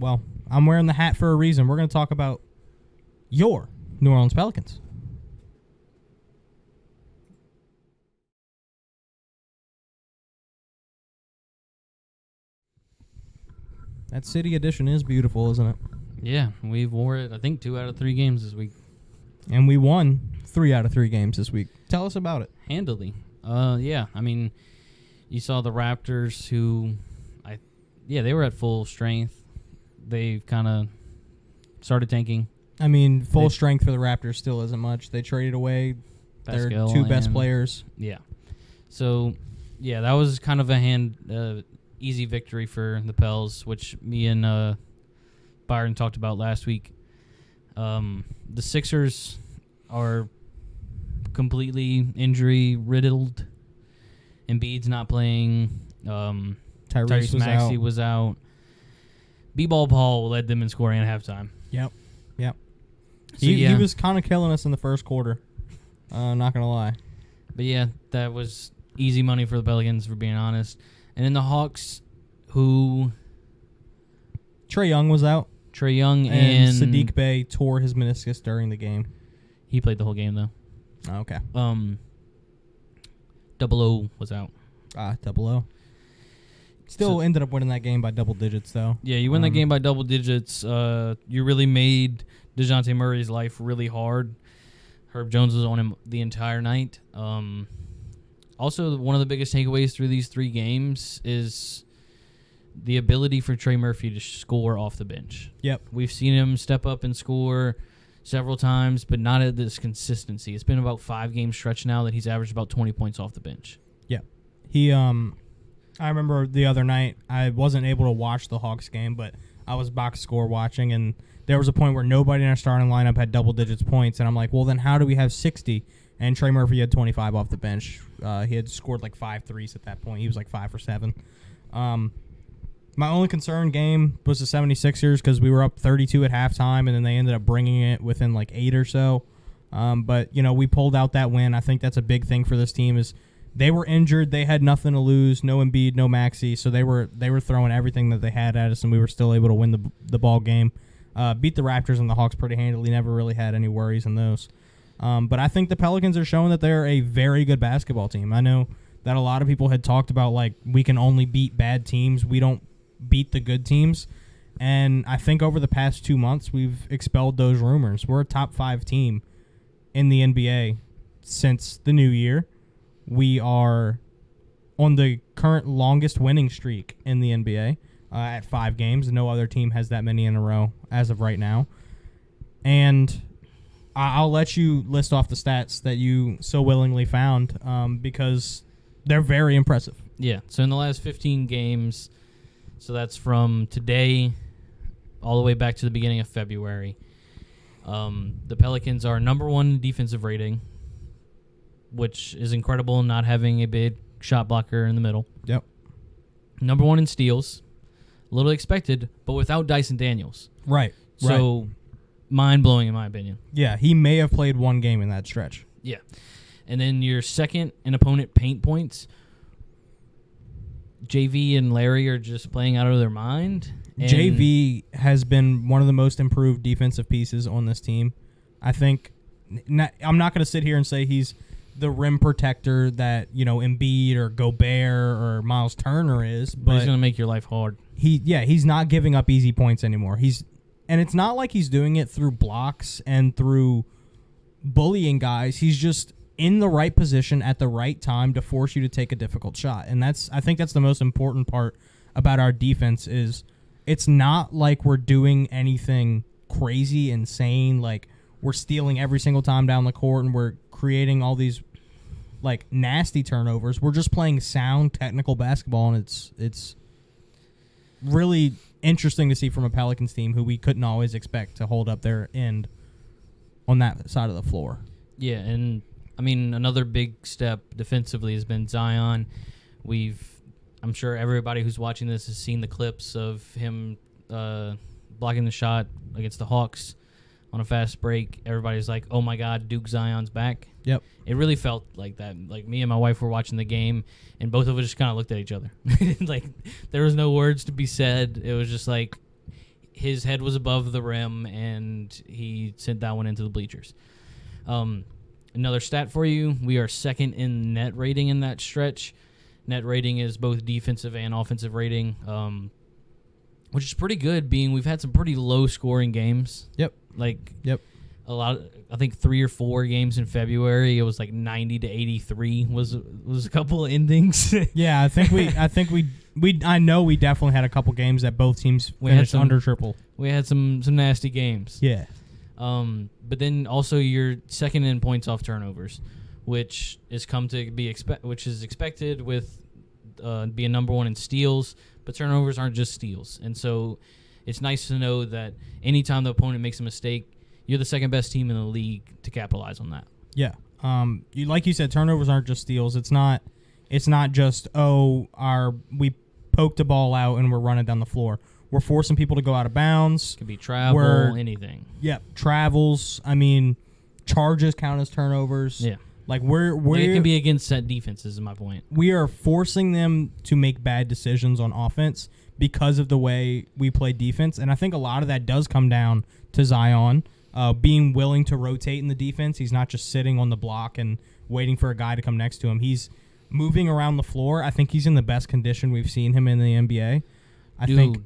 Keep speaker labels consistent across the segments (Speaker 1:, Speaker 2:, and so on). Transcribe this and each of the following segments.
Speaker 1: well, I'm wearing the hat for a reason. We're going to talk about your New Orleans Pelicans. That city edition is beautiful, isn't it?
Speaker 2: Yeah, we wore it, I think, 2 out of 3 games this week.
Speaker 1: And we won 3 out of 3 games this week. Tell us about it.
Speaker 2: Handily. Yeah, I mean, you saw the Raptors who, they were at full strength. They kind of started tanking.
Speaker 1: I mean, full strength for the Raptors still isn't much. They traded away their
Speaker 2: Pascal
Speaker 1: 2 best players.
Speaker 2: Yeah. So, yeah, that was kind of a easy victory for the Pels, which me and Byron talked about last week. The Sixers are completely injury riddled. Embiid's not playing. Tyrese Maxey was out. B-Ball Paul led them in scoring at halftime.
Speaker 1: Yep.
Speaker 2: So,
Speaker 1: he was kind of killing us in the first quarter. Not gonna lie.
Speaker 2: But yeah, that was easy money for the Pelicans, for being honest. And then the Hawks, who
Speaker 1: Trae Young was out.
Speaker 2: Trae Young
Speaker 1: and
Speaker 2: and
Speaker 1: Sadiq Bey tore his meniscus during the game.
Speaker 2: He played the whole game though.
Speaker 1: Oh, okay.
Speaker 2: Double O was out.
Speaker 1: Double O. Still ended up winning that game by double digits, though.
Speaker 2: Yeah, you win that game by double digits. You really made DeJounte Murray's life really hard. Herb Jones was on him the entire night. Also, one of the biggest takeaways through these 3 games is the ability for Trey Murphy to score off the bench.
Speaker 1: Yep.
Speaker 2: We've seen him step up and score several times, but not at this consistency. It's been about 5-game stretch now that he's averaged about 20 points off the bench.
Speaker 1: Yep. I remember the other night, I wasn't able to watch the Hawks game, but I was box score watching, and there was a point where nobody in our starting lineup had double digits points, and I'm like, well, then how do we have 60? And Trey Murphy had 25 off the bench. He had scored like 5 threes at that point. He was like 5 for 7. My only concern game was the 76ers because we were up 32 at halftime, and then they ended up bringing it within like 8 or so. But, we pulled out that win. I think that's a big thing for this team is they were injured. They had nothing to lose, no Embiid, no Maxey, so they were throwing everything that they had at us, and we were still able to win the ball game. Beat the Raptors and the Hawks pretty handily. Never really had any worries in those. But I think the Pelicans are showing that they're a very good basketball team. I know that a lot of people had talked about, like, we can only beat bad teams. We don't beat the good teams. And I think over the past 2 months, we've expelled those rumors. We're a top 5 team in the NBA since the new year. We are on the current longest winning streak in the NBA at 5 games. No other team has that many in a row as of right now. And I'll let you list off the stats that you so willingly found because they're very impressive.
Speaker 2: Yeah, so in the last 15 games, so that's from today all the way back to the beginning of February, the Pelicans are number 1 in defensive rating, which is incredible, not having a big shot blocker in the middle.
Speaker 1: Yep.
Speaker 2: Number 1 in steals. A little expected, but without Dyson Daniels.
Speaker 1: Right.
Speaker 2: So, mind-blowing in my opinion.
Speaker 1: Yeah, he may have played 1 game in that stretch.
Speaker 2: Yeah. And then your second in opponent paint points, JV and Larry are just playing out of their mind.
Speaker 1: JV has been one of the most improved defensive pieces on this team. I think I'm not going to sit here and say he's the rim protector that, Embiid or Gobert or Miles Turner is, but
Speaker 2: he's going to make your life hard.
Speaker 1: He's not giving up easy points anymore. And it's not like he's doing it through blocks and through bullying guys. He's just in the right position at the right time to force you to take a difficult shot. And I think that's the most important part about our defense is it's not like we're doing anything crazy, insane, like we're stealing every single time down the court and we're creating all these like nasty turnovers. We're just playing sound technical basketball, and it's really interesting to see from a Pelicans team who we couldn't always expect to hold up their end on that side of the floor.
Speaker 2: Yeah, and I mean another big step defensively has been Zion. I'm sure everybody who's watching this has seen the clips of him blocking the shot against the Hawks on a fast break. Everybody's like, oh my God, Duke Zion's back.
Speaker 1: Yep.
Speaker 2: It really felt like that. Like me and my wife were watching the game, and both of us just kind of looked at each other. Like there was no words to be said. It was just like his head was above the rim, and he sent that one into the bleachers. Another stat for you, we are second in net rating in that stretch. Net rating is both defensive and offensive rating, which is pretty good, being we've had some pretty low-scoring games.
Speaker 1: Yep.
Speaker 2: A lot. I think 3 or 4 games in February. It was like 90 to 83 was a couple of endings.
Speaker 1: Yeah, I know we definitely had a couple games that both teams finished under triple.
Speaker 2: We had some nasty games.
Speaker 1: Yeah.
Speaker 2: But then also you're second in points off turnovers, which is expected with being number 1 in steals, but turnovers aren't just steals. And so it's nice to know that anytime the opponent makes a mistake, you're the second best team in the league to capitalize on that.
Speaker 1: Yeah. Like you said, turnovers aren't just steals. It's not just we poked the ball out and we're running down the floor. We're forcing people to go out of bounds.
Speaker 2: Could be travel, anything.
Speaker 1: Yeah, travels. I mean, charges count as turnovers.
Speaker 2: Yeah.
Speaker 1: Like we're
Speaker 2: it can be against set defenses, is my point.
Speaker 1: We are forcing them to make bad decisions on offense because of the way we play defense, and I think a lot of that does come down to Zion being willing to rotate in the defense. He's not just sitting on the block and waiting for a guy to come next to him. He's moving around the floor. I think he's in the best condition we've seen him in the NBA. I think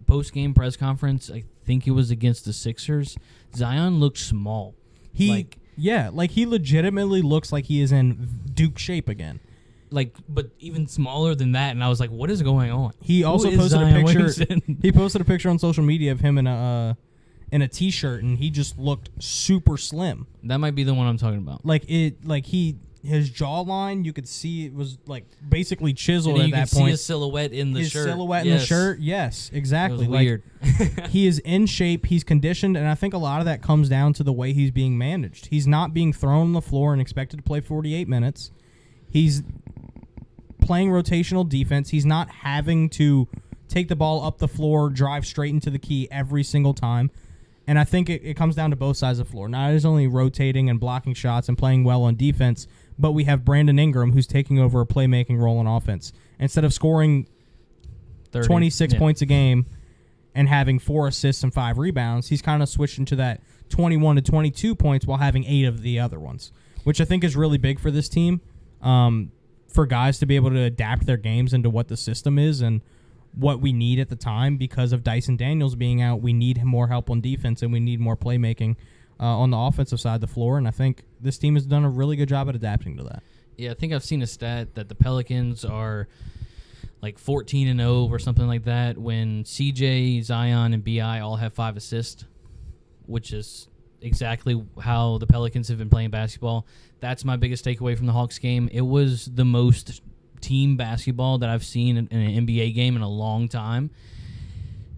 Speaker 2: post-game press conference, I think it was against the Sixers, Zion looked small.
Speaker 1: He legitimately looks like he is in Duke shape again.
Speaker 2: But even smaller than that, and I was like, what is going on?
Speaker 1: He also posted a picture. He posted a picture on social media of him in a t-shirt, and he just looked super slim.
Speaker 2: That might be the one I'm talking about.
Speaker 1: His jawline, you could see it was like basically chiseled at that point.
Speaker 2: You could see his silhouette in the shirt.
Speaker 1: His silhouette in the shirt, yes, exactly.
Speaker 2: It was weird.
Speaker 1: He is in shape, he's conditioned, and I think a lot of that comes down to the way he's being managed. He's not being thrown on the floor and expected to play 48 minutes. He's playing rotational defense. He's not having to take the ball up the floor, drive straight into the key every single time. And I think it comes down to both sides of the floor. Not only rotating and blocking shots and playing well on defense, but we have Brandon Ingram who's taking over a playmaking role on offense. Instead of scoring 26 points a game and having 4 assists and 5 rebounds, he's kind of switched into that 21 to 22 points while having 8 of the other ones, which I think is really big for this team, for guys to be able to adapt their games into what the system is and what we need at the time. Because of Dyson Daniels being out, we need more help on defense and we need more playmaking on the offensive side of the floor, and I think this team has done a really good job at adapting to that.
Speaker 2: Yeah, I think I've seen a stat that the Pelicans are like 14-0 or something like that when CJ, Zion, and BI all have 5 assists, which is exactly how the Pelicans have been playing basketball. That's my biggest takeaway from the Hawks game. It was the most team basketball that I've seen in an NBA game in a long time.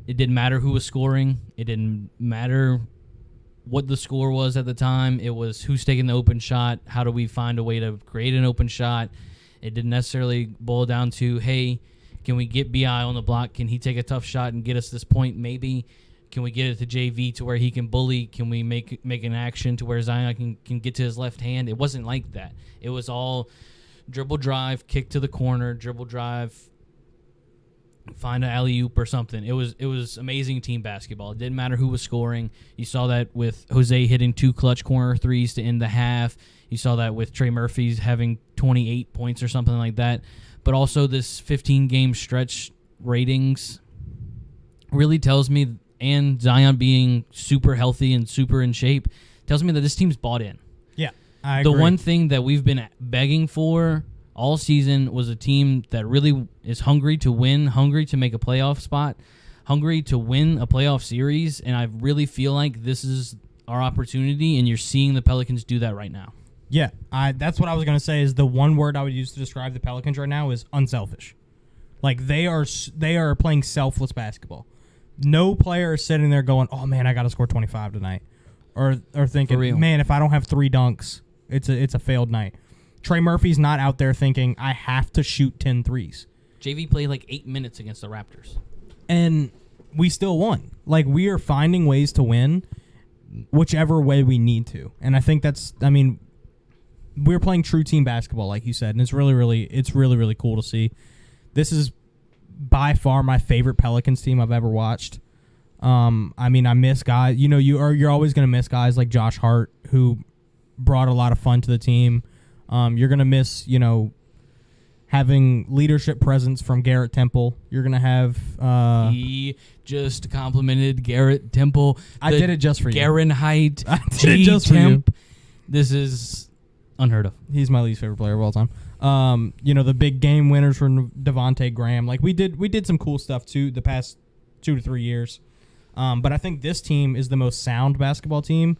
Speaker 2: It didn't matter who was scoring. It didn't matter what the score was at the time. It was who's taking the open shot. How do we find a way to create an open shot? It didn't necessarily boil down to, hey, can we get BI on the block? Can he take a tough shot and get us this point? Maybe. Can we get it to JV to where he can bully? Can we make an action to where Zion can get to his left hand? It wasn't like that. It was all dribble drive, kick to the corner, dribble drive, find an alley-oop or something. It was amazing team basketball. It didn't matter who was scoring. You saw that with Jose hitting 2 clutch corner threes to end the half. You saw that with Trey Murphy's having 28 points or something like that. But also this 15-game stretch ratings really tells me, and Zion being super healthy and super in shape, tells me that this team's bought in.
Speaker 1: Yeah, I agree.
Speaker 2: The one thing that we've been begging for all season was a team that really is hungry to win, hungry to make a playoff spot, hungry to win a playoff series, and I really feel like this is our opportunity, and you're seeing the Pelicans do that right now.
Speaker 1: Yeah, that's what I was going to say is the one word I would use to describe the Pelicans right now is unselfish. Like, they are playing selfless basketball. No player is sitting there going, oh, man, I got to score 25 tonight. Or thinking, man, if I don't have 3 dunks, it's a failed night. Trey Murphy's not out there thinking, I have to shoot 10 threes.
Speaker 2: JV played like 8 minutes against the Raptors.
Speaker 1: And we still won. Like, we are finding ways to win whichever way we need to. And I think we're playing true team basketball, like you said, and it's really, really cool to see. This is by far my favorite Pelicans team I've ever watched. I mean, I miss guys. You know, you're always going to miss guys like Josh Hart, who brought a lot of fun to the team. You're going to miss, having leadership presence from Garrett Temple. You're going to have...
Speaker 2: he just complimented Garrett Temple.
Speaker 1: I did it just for you.
Speaker 2: Fahrenheit.
Speaker 1: I did it just for you.
Speaker 2: This is unheard of.
Speaker 1: He's my least favorite player of all time. The big game winners from Devontae Graham. Like, we did some cool stuff, too, the past 2 to 3 years. But I think this team is the most sound basketball team,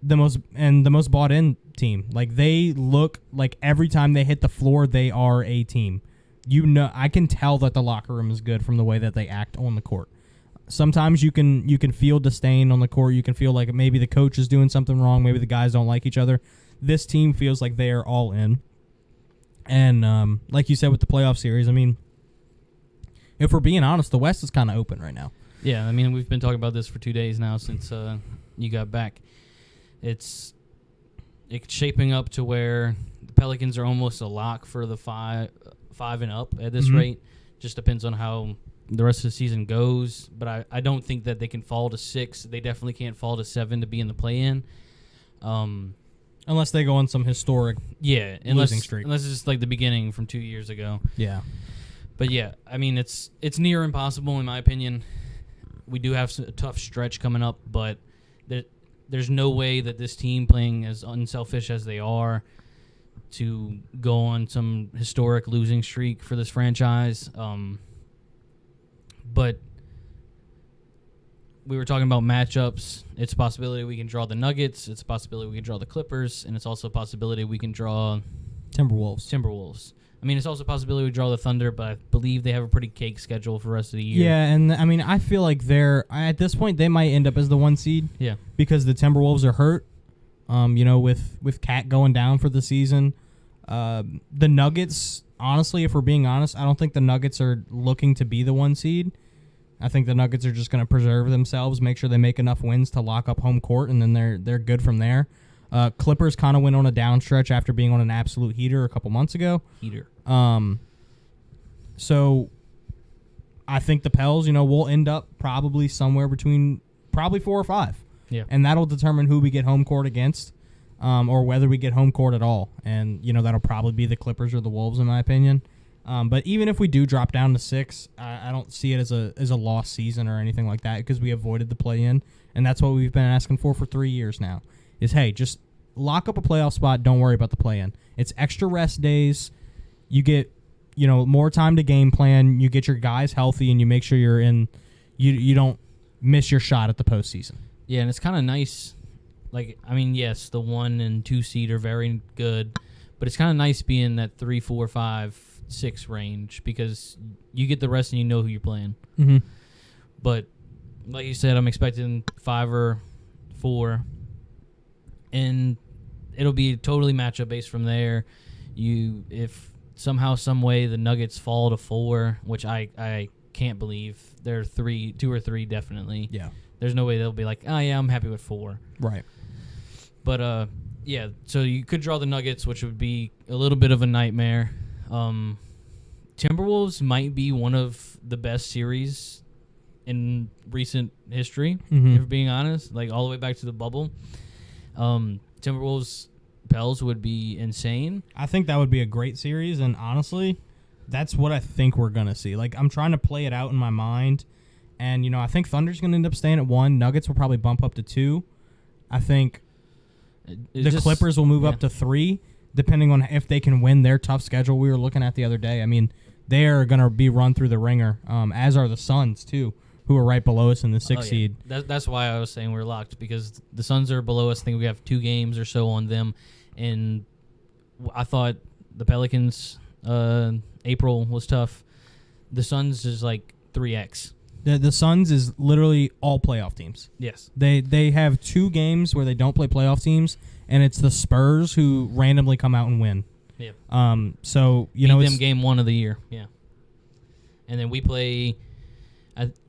Speaker 1: the most bought in team. Like, they look like every time they hit the floor, they are a team. I can tell that the locker room is good from the way that they act on the court. Sometimes you can feel disdain on the court. You can feel like maybe the coach is doing something wrong. Maybe the guys don't like each other. This team feels like they are all in. And like you said with the playoff series, I mean, if we're being honest, the West is kind of open right now.
Speaker 2: Yeah, I mean, we've been talking about this for 2 days now since you got back. It's shaping up to where the Pelicans are almost a lock for the five and up at this rate. Just depends on how the rest of the season goes. But I don't think that they can fall to 6. They definitely can't fall to 7 to be in the play-in.
Speaker 1: Unless they go on some historic losing streak.
Speaker 2: Unless it's just like the beginning from 2 years ago.
Speaker 1: Yeah.
Speaker 2: But yeah, I mean, it's near impossible in my opinion. We do have a tough stretch coming up, but there's no way that this team, playing as unselfish as they are, to go on some historic losing streak for this franchise. But we were talking about matchups. It's a possibility we can draw the Nuggets. It's a possibility we can draw the Clippers. And it's also a possibility we can draw Timberwolves. I mean, it's also a possibility we draw the Thunder, but I believe they have a pretty cake schedule for the rest of the year.
Speaker 1: Yeah, and I mean, I feel like at this point, they might end up as the 1 seed.
Speaker 2: Yeah.
Speaker 1: Because the Timberwolves are hurt, with Cat going down for the season. The Nuggets, honestly, if we're being honest, I don't think the Nuggets are looking to be the 1 seed. I think the Nuggets are just going to preserve themselves, make sure they make enough wins to lock up home court, and then they're good from there. Clippers kind of went on a down stretch after being on an absolute heater a couple months ago. So I think the Pels, will end up probably somewhere between 4 or 5.
Speaker 2: Yeah.
Speaker 1: And that'll determine who we get home court against, or whether we get home court at all. And, that'll probably be the Clippers or the Wolves, in my opinion. But even if we do drop down to 6, I don't see it as a lost season or anything like that, because we avoided the play-in. And that's what we've been asking for 3 years now. Is, hey, just lock up a playoff spot. Don't worry about the play-in. It's extra rest days. You get, more time to game plan. You get your guys healthy, and you make sure you're in. You don't miss your shot at the postseason.
Speaker 2: Yeah, and it's kind of nice. Like, I mean, yes, the 1 and 2 seed are very good, but it's kind of nice being that 3, 4, 5, 6 range, because you get the rest and you know who you're playing.
Speaker 1: Mm-hmm.
Speaker 2: But like you said, I'm expecting 5 or 4. And it'll be totally matchup based from there. If somehow, some way, the Nuggets fall to 4, which I can't believe, they're 2 or 3 definitely.
Speaker 1: Yeah,
Speaker 2: there's no way they'll be like, oh yeah, I'm happy with 4.
Speaker 1: Right.
Speaker 2: But yeah. So you could draw the Nuggets, which would be a little bit of a nightmare. Timberwolves might be one of the best series in recent history, if we're being honest. Like all the way back to the bubble. Timberwolves Pels would be insane.
Speaker 1: I think that would be a great series, and honestly, that's what I think we're going to see. Like, I'm trying to play it out in my mind, and, I think Thunder's going to end up staying at 1. Nuggets will probably bump up to 2. I think the Clippers will move up to 3, depending on if they can win their tough schedule we were looking at the other day. I mean, they are going to be run through the ringer, as are the Suns, too, who are right below us in the 6th seed.
Speaker 2: That's why I was saying we're locked, because the Suns are below us. I think we have 2 games or so on them. And I thought the Pelicans, April was tough. The Suns is like 3X.
Speaker 1: The Suns is literally all playoff teams.
Speaker 2: Yes.
Speaker 1: They have 2 games where they don't play playoff teams, and it's the Spurs who randomly come out and win.
Speaker 2: Yeah.
Speaker 1: So,
Speaker 2: beat them game 1 of the year. Yeah. And then we play...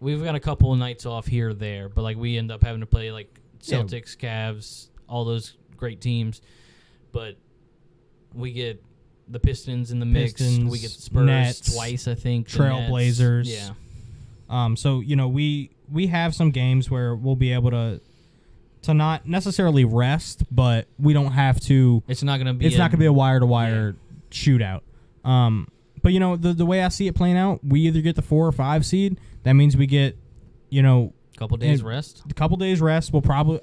Speaker 2: we've got a couple of nights off here or there, but like we end up having to play like Celtics, Cavs, all those great teams. But we get the Pistons in the mix. We get the Spurs
Speaker 1: Nets,
Speaker 2: twice, I think.
Speaker 1: Trailblazers.
Speaker 2: Yeah.
Speaker 1: So we we have some games where we'll be able to not necessarily rest, but we don't have to.
Speaker 2: It's not going to be.
Speaker 1: It's not going to be a wire to wire shootout. But the way I see it playing out, we either get the 4 or 5 seed. That means we get,
Speaker 2: couple days rest.
Speaker 1: A couple days rest.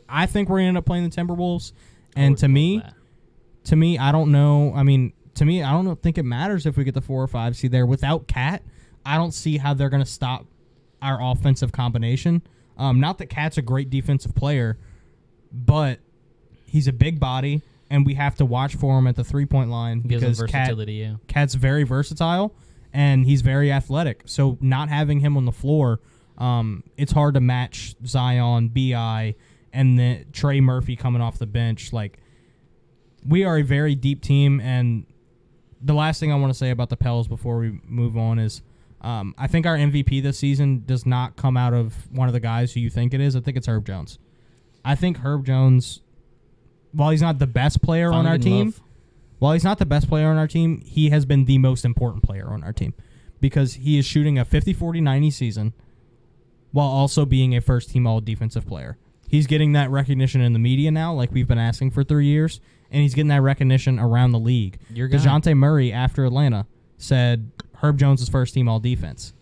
Speaker 1: I think we're going to end up playing the Timberwolves. And to me, I don't know. I mean, to me, I don't think it matters if we get the 4 or 5 seed there. Without Cat, I don't see how they're going to stop our offensive combination. Not that Cat's a great defensive player, but he's a big body, and we have to watch for him at the 3-point line because Cat's very versatile, and he's very athletic. So not having him on the floor, it's hard to match Zion, B.I., and then Trey Murphy coming off the bench. Like, we are a very deep team, and the last thing I want to say about the Pels before we move on is I think our MVP this season does not come out of one of the guys who you think it is. I think it's Herb Jones. I think Herb Jones, while he's not the best player on our team, he has been the most important player on our team because he is shooting a 50-40-90 season while also being a first-team all-defensive player. He's getting that recognition in the media now, like we've been asking for 3 years, and he's getting that recognition around the league. DeJounte Murray, after Atlanta, said Herb Jones is first-team all-defense.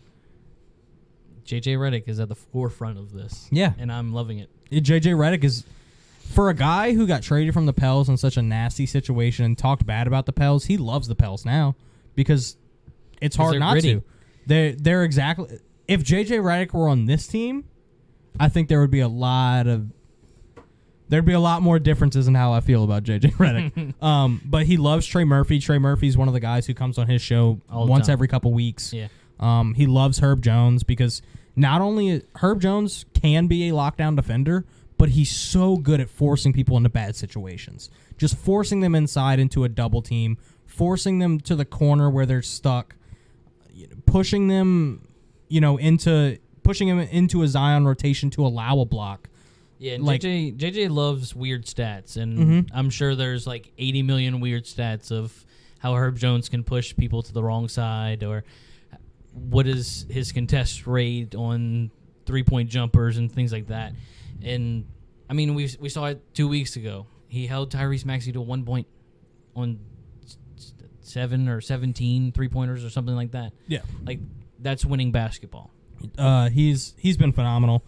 Speaker 2: J.J. Redick is at the forefront of this.
Speaker 1: Yeah.
Speaker 2: And I'm loving it.
Speaker 1: J.J. Redick is, for a guy who got traded from the Pels in such a nasty situation and talked bad about the Pels, he loves the Pels now because it's hard not
Speaker 2: gritty.
Speaker 1: to. They're exactly... If J.J. Redick were on this team, I think there would be a lot more differences in how I feel about J.J. Redick. But he loves Trey Murphy. Trey Murphy's one of the guys who comes on his show once every couple weeks.
Speaker 2: Yeah.
Speaker 1: He loves Herb Jones because not only Herb Jones can be a lockdown defender, but he's so good at forcing people into bad situations. Just forcing them inside into a double team, forcing them to the corner where they're stuck, pushing them, into a Zion rotation to allow a block.
Speaker 2: Yeah, and JJ loves weird stats, and I'm sure there's like 80 million weird stats of how Herb Jones can push people to the wrong side, or what is his contest rate on 3-point jumpers and things like that. And I mean, we saw it 2 weeks ago. He held Tyrese Maxey to 1 point on 7 or 17 3-pointers or something like that.
Speaker 1: Yeah,
Speaker 2: like that's winning basketball.
Speaker 1: He's been phenomenal.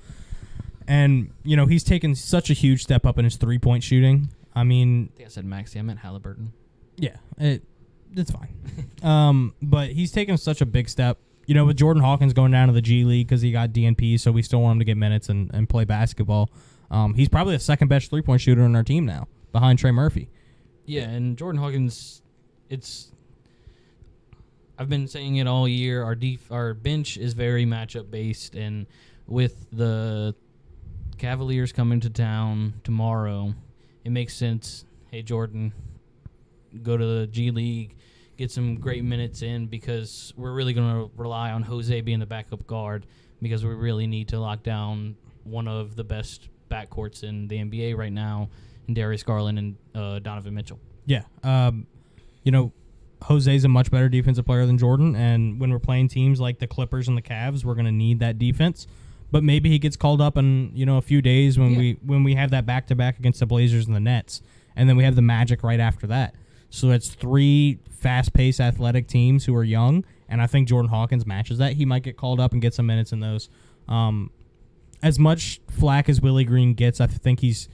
Speaker 1: And, he's taken such a huge step up in his 3-point shooting. I mean...
Speaker 2: I think I said Maxey. I meant Halliburton.
Speaker 1: Yeah, it's fine. But he's taken such a big step. With Jordan Hawkins going down to the G League because he got DNP, so we still want him to get minutes and play basketball. He's probably the second-best 3-point shooter on our team now, behind Trey Murphy.
Speaker 2: Yeah, and Jordan Hawkins, I've been saying it all year. Our bench is very matchup-based, and with the Cavaliers coming to town tomorrow, it makes sense. Hey, Jordan, go to the G League, get some great minutes in, because we're really going to rely on Jose being the backup guard, because we really need to lock down one of the best backcourts in the NBA right now, in Darius Garland and Donovan Mitchell.
Speaker 1: Yeah. Jose's a much better defensive player than Jordan, and when we're playing teams like the Clippers and the Cavs, we're going to need that defense. But maybe he gets called up in a few days when we have that back-to-back against the Blazers and the Nets, and then we have the Magic right after that. So it's 3 fast-paced athletic teams who are young, and I think Jordan Hawkins matches that. He might get called up and get some minutes in those. As much flack as Willie Green gets, I think he's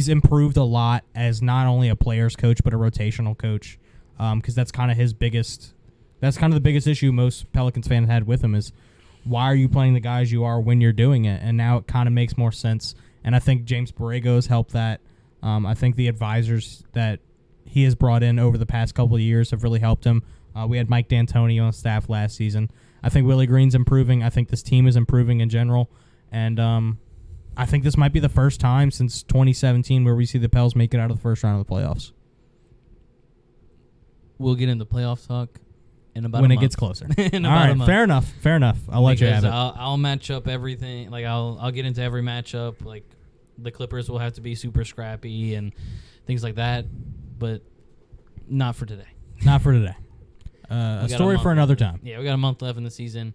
Speaker 1: improved a lot as not only a player's coach but a rotational coach, because that's kind of the biggest issue most Pelicans fans had with him is, why are you playing the guys you are when you're doing it? And now it kind of makes more sense. And I think James Borrego's helped that. I think the advisors that he has brought in over the past couple of years have really helped him. We had Mike D'Antoni on staff last season. I think Willie Green's improving. I think this team is improving in general. And I think this might be the first time since 2017 where we see the Pels make it out of the first round of the playoffs.
Speaker 2: We'll get into playoff talk in about
Speaker 1: when
Speaker 2: a
Speaker 1: it
Speaker 2: month.
Speaker 1: Gets closer.
Speaker 2: In about a month.
Speaker 1: Fair enough. I'll let you have it.
Speaker 2: I'll match up everything. Like I'll get into every matchup. Like the Clippers will have to be super scrappy and things like that, but not for today.
Speaker 1: Not for today. A story for another time.
Speaker 2: Yeah, we got a month left in the season.